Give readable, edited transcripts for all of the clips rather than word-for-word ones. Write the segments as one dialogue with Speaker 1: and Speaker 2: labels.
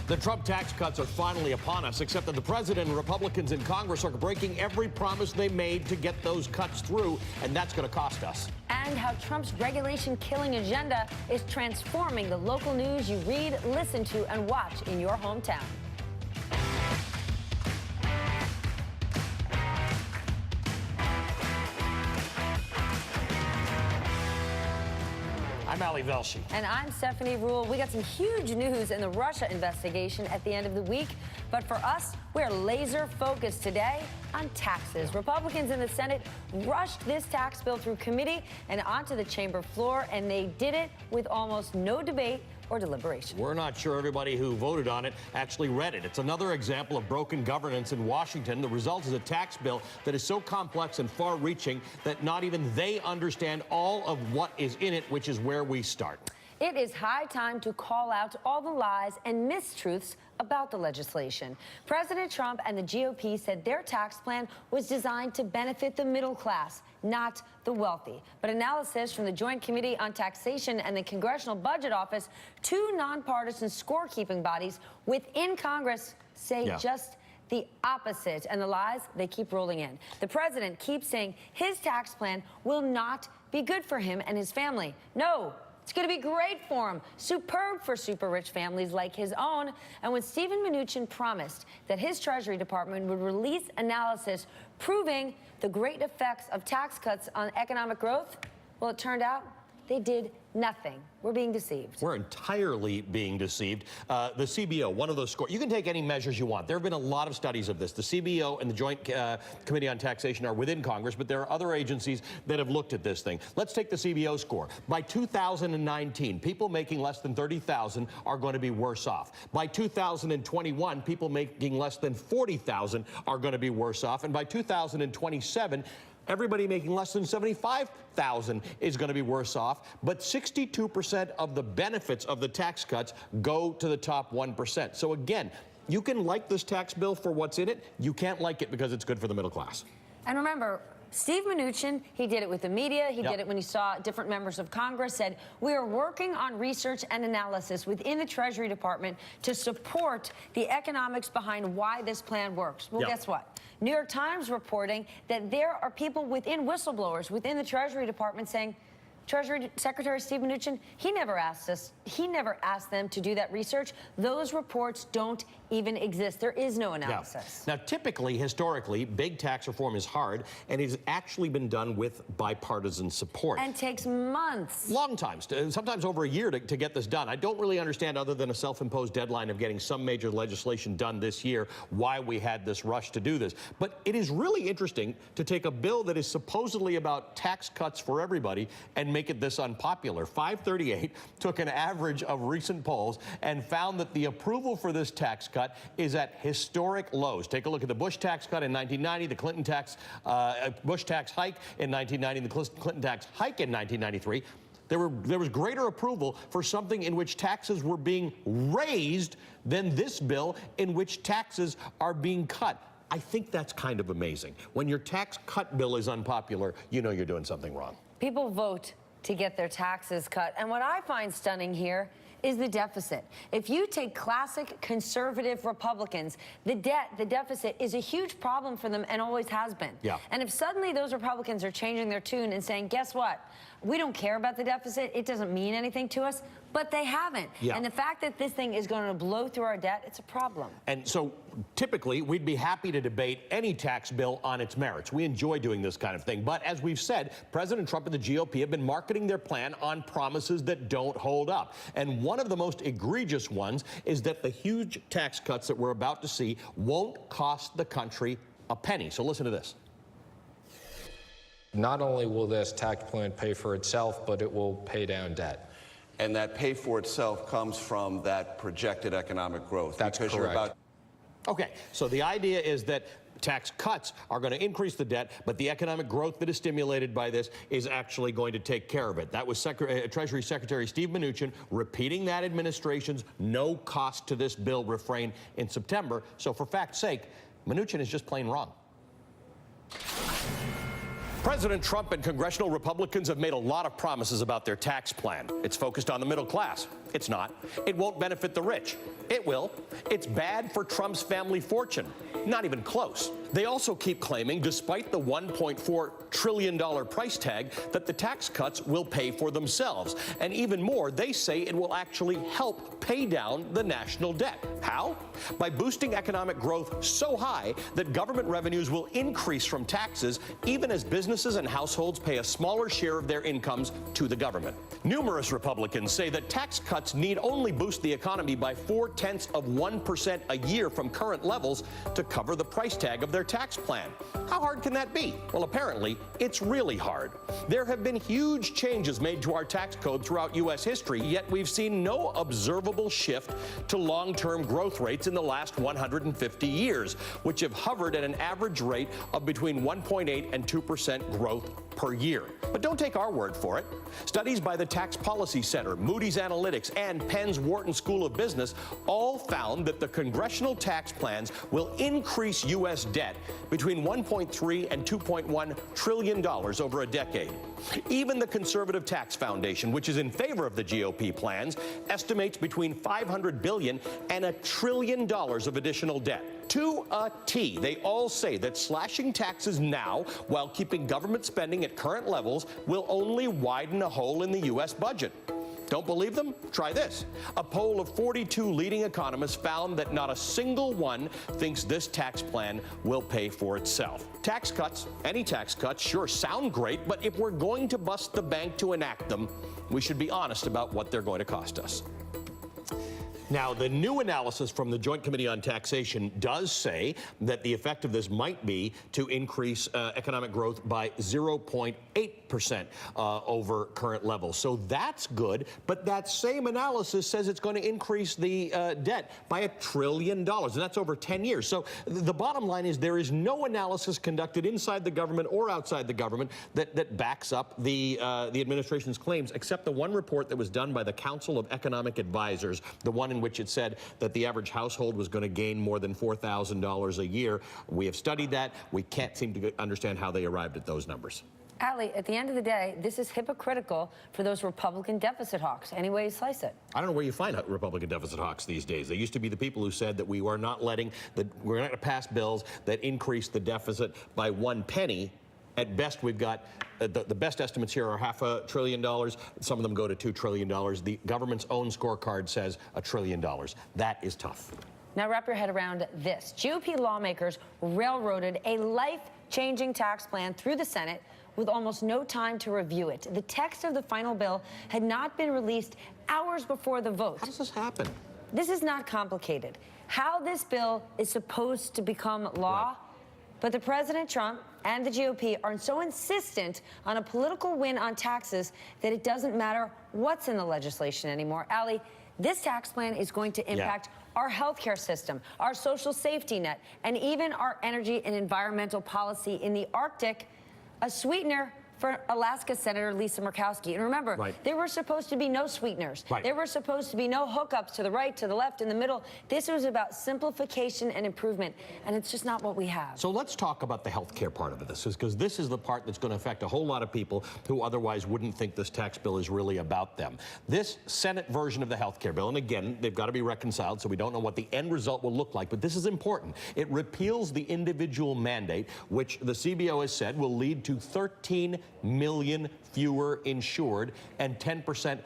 Speaker 1: The Trump tax cuts are finally upon us, except that the president and Republicans in Congress are breaking every promise they made to get those cuts through, and that's going to cost us.
Speaker 2: And how Trump's regulation-killing agenda is transforming the local news you read, listen to, and watch in your hometown.
Speaker 1: I'm Velshi.
Speaker 2: And I'm Rhule. We got some huge news in the Russia investigation at the end of the week. But for us, we're laser focused today on taxes. Republicans in the Senate rushed this tax bill through committee and onto the chamber floor, and they did it with almost no debate or deliberation.
Speaker 1: We're not sure everybody who voted on it actually read it. It's another example of broken governance in Washington. The result is a tax bill that is so complex and far-reaching that not even they understand all of what is in it, which is where we start.
Speaker 2: It is high time to call out all the lies and mistruths about the legislation. President Trump and the GOP said their tax plan was designed to benefit the middle class, not the wealthy. But analysis from the Joint Committee on Taxation and the Congressional Budget Office, two nonpartisan scorekeeping bodies within Congress, say just the opposite. And the lies, they keep rolling in. The president keeps saying his tax plan will not be good for him and his family. No. It's going to be great for him, superb for super-rich families like his own. And when Steven Mnuchin promised that his Treasury Department would release analysis proving the great effects of tax cuts on economic growth, well, it turned out they did nothing. We're being deceived.
Speaker 1: We're entirely being deceived. The CBO, one of those scores, you can take any measures you want. There have been a lot of studies of this. The CBO and the Joint Committee on Taxation are within Congress, but there are other agencies that have looked at this thing. Let's take the CBO score. By 2019, people making less than $30,000 are going to be worse off. By 2021, people making less than $40,000 are going to be worse off. And by 2027, everybody making less than $75,000 is going to be worse off, but 62% of the benefits of the tax cuts go to the top 1%. So again, you can like this tax bill for what's in it. You can't like it because it's good for the middle class.
Speaker 2: And remember, Steve Mnuchin, he did it with the media. He did it when he saw different members of Congress, said, we are working on research and analysis within the Treasury Department to support the economics behind why this plan works. Well, guess what? New York Times reporting that there are people within whistleblowers within the Treasury Department saying, Treasury Secretary Steve Mnuchin, he never asked them to do that research. Those reports don't even exist. There is no analysis.
Speaker 1: Now, typically, historically, big tax reform is hard, and it has actually been done with bipartisan support.
Speaker 2: And takes months.
Speaker 1: Long times, sometimes over a year to get this done. I don't really understand, other than a self-imposed deadline of getting some major legislation done this year, why we had this rush to do this. But it is really interesting to take a bill that is supposedly about tax cuts for everybody and make it this unpopular. 538 took an average of recent polls and found that the approval for this tax cut is at historic lows. Take a look at the Bush tax cut in 1990, the Clinton tax, Bush tax hike in 1990, the Clinton tax hike in 1993. There was greater approval for something in which taxes were being raised than this bill in which taxes are being cut. I think that's kind of amazing. When your tax cut bill is unpopular, you know you're doing something wrong.
Speaker 2: People vote to get their taxes cut. And what I find stunning here is the deficit. If you take classic conservative Republicans, the deficit is a huge problem for them and always has been. And if suddenly those Republicans are changing their tune and saying, guess what? We don't care about the deficit. It doesn't mean anything to us. But they haven't. And the fact that this thing is going to blow through our debt, it's a problem.
Speaker 1: And so typically, we'd be happy to debate any tax bill on its merits. We enjoy doing this kind of thing. But as we've said, President Trump and the GOP have been marketing their plan on promises that don't hold up. And one of the most egregious ones is that the huge tax cuts that we're about to see won't cost the country a penny. So listen to this.
Speaker 3: Not only will this tax plan pay for itself, but it will pay down debt.
Speaker 4: And that pay for itself comes from that projected economic growth.
Speaker 3: That's correct.
Speaker 1: Okay, so the idea is that tax cuts are going to increase the debt, but the economic growth that is stimulated by this is actually going to take care of it. That was Treasury Secretary Steve Mnuchin repeating that administration's no cost to this bill refrain in September. So for fact's sake, Mnuchin is just plain wrong. President Trump and congressional Republicans have made a lot of promises about their tax plan. It's focused on the middle class. It's not. It won't benefit the rich. It will. It's bad for Trump's family fortune. Not even close. They also keep claiming, despite the $1.4 trillion price tag, that the tax cuts will pay for themselves. And even more, they say it will actually help pay down the national debt. How? By boosting economic growth so high that government revenues will increase from taxes, even as businesses and households pay a smaller share of their incomes to the government. Numerous Republicans say that tax cuts need only boost the economy by 0.4% a year from current levels to cover the price tag of their tax plan. How hard can that be? Well, apparently, it's really hard. There have been huge changes made to our tax code throughout U.S. history, yet we've seen no observable shift to long-term growth rates in the last 150 years, which have hovered at an average rate of between 1.8 and 2% growth per year. But don't take our word for it. Studies by the Tax Policy Center, Moody's Analytics, and Penn's Wharton School of Business all found that the congressional tax plans will increase U.S. debt between $1.3 and $2.1 trillion over a decade. Even the Conservative Tax Foundation, which is in favor of the GOP plans, estimates between $500 billion and $1 trillion of additional debt. To a T, they all say that slashing taxes now while keeping government spending at current levels will only widen a hole in the U.S. budget. Don't believe them? Try this. A poll of 42 leading economists found that not a single one thinks this tax plan will pay for itself. Tax cuts, any tax cuts, sure sound great, but if we're going to bust the bank to enact them, we should be honest about what they're going to cost us. Now, the new analysis from the Joint Committee on Taxation does say that the effect of this might be to increase economic growth by 0.8% over current levels. So that's good, but that same analysis says it's going to increase the debt by $1 trillion, and that's over 10 years. So the bottom line is there is no analysis conducted inside the government or outside the government that backs up the administration's claims, except the one report that was done by the Council of Economic Advisors, the one in which it said that the average household was going to gain more than $4,000 a year. We have studied that. We can't seem to understand how they arrived at those numbers.
Speaker 2: Allie, at the end of the day, this is hypocritical for those Republican deficit hawks, any way you slice it.
Speaker 1: I don't know where you find Republican deficit hawks these days. They used to be the people who said that we're not going to pass bills that increase the deficit by 1 penny. At best, we've got the best estimates here are $500 billion. Some of them go to $2 trillion. The government's own scorecard says $1 trillion. That is tough.
Speaker 2: Now wrap your head around this. GOP lawmakers railroaded a life-changing tax plan through the Senate with almost no time to review it. The text of the final bill had not been released hours before the vote.
Speaker 1: How does this happen?
Speaker 2: This is not complicated. How this bill is supposed to become law,
Speaker 1: right.
Speaker 2: But the President Trump and the GOP are so insistent on a political win on taxes that it doesn't matter what's in the legislation anymore. Allie, this tax plan is going to impact our healthcare system, our social safety net, and even our energy and environmental policy in the Arctic, a sweetener for Alaska Senator Lisa Murkowski. And remember, there were supposed to be no sweeteners. There were supposed to be no hookups to the right, to the left, in the middle. This was about simplification and improvement, and it's just not what we have.
Speaker 1: So let's talk about the health care part of this, because this is the part that's going to affect a whole lot of people who otherwise wouldn't think this tax bill is really about them. This Senate version of the health care bill, and again, they've got to be reconciled, so we don't know what the end result will look like, but this is important. It repeals the individual mandate, which the CBO has said will lead to 13 million fewer insured and 10%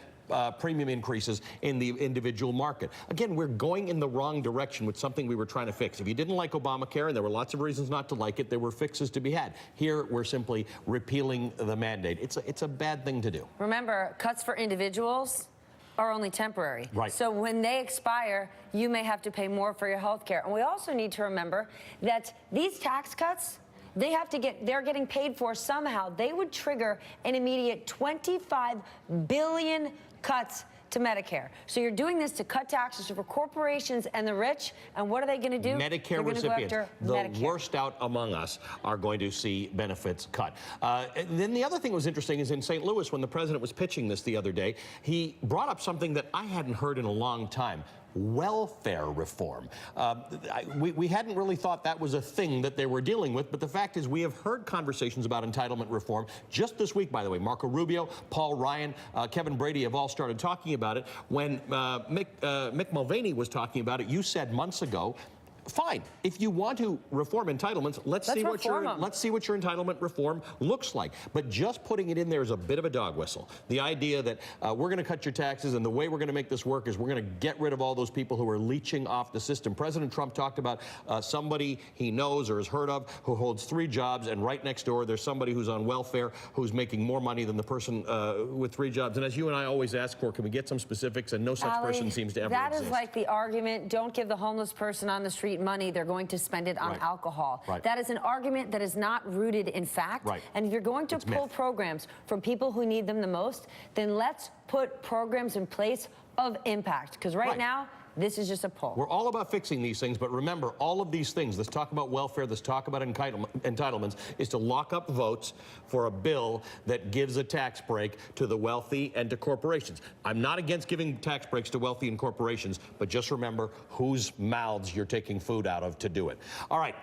Speaker 1: premium increases in the individual market. Again, we're going in the wrong direction with something we were trying to fix. If you didn't like Obamacare, and there were lots of reasons not to like it, there were fixes to be had. Here, we're simply repealing the mandate. It's a bad thing to do.
Speaker 2: Remember, cuts for individuals are only temporary. So when they expire, you may have to pay more for your health care. And we also need to remember that these tax cuts, they're getting paid for somehow. They would trigger an immediate 25 billion cuts to Medicare. So you're doing this to cut taxes for corporations and the rich, and what are they going to do?
Speaker 1: Medicare recipients, the worst out among us, are going to see benefits cut. And then the other thing that was interesting is in St. Louis, when the president was pitching this the other day, he brought up something that I hadn't heard in a long time. welfare reform. We hadn't really thought that was a thing that they were dealing with, but the fact is we have heard conversations about entitlement reform just this week, by the way. Marco Rubio, Paul Ryan, Kevin Brady have all started talking about it. When Mick Mulvaney was talking about it, you said months ago, fine. If you want to reform entitlements, let's see what your entitlement reform looks like. But just putting it in there is a bit of a dog whistle. The idea that we're going to cut your taxes and the way we're going to make this work is we're going to get rid of all those people who are leeching off the system. President Trump talked about somebody he knows or has heard of who holds 3 jobs, and right next door there's somebody who's on welfare who's making more money than the person with 3 jobs. And as you and I always ask for, can we get some specifics? And no such person seems to ever exist.
Speaker 2: That is like the argument, don't give the homeless person on the street money, they're going to spend it on alcohol. That is an argument that is not rooted in fact. And if you're going to pull programs from people who need them the most, then let's put programs in place of impact. Because right now, this is just a pull.
Speaker 1: We're all about fixing these things, but remember, all of these things, this talk about welfare, this talk about entitlements, is to lock up votes for a bill that gives a tax break to the wealthy and to corporations. I'm not against giving tax breaks to wealthy and corporations, but just remember whose mouths you're taking food out of to do it. All right.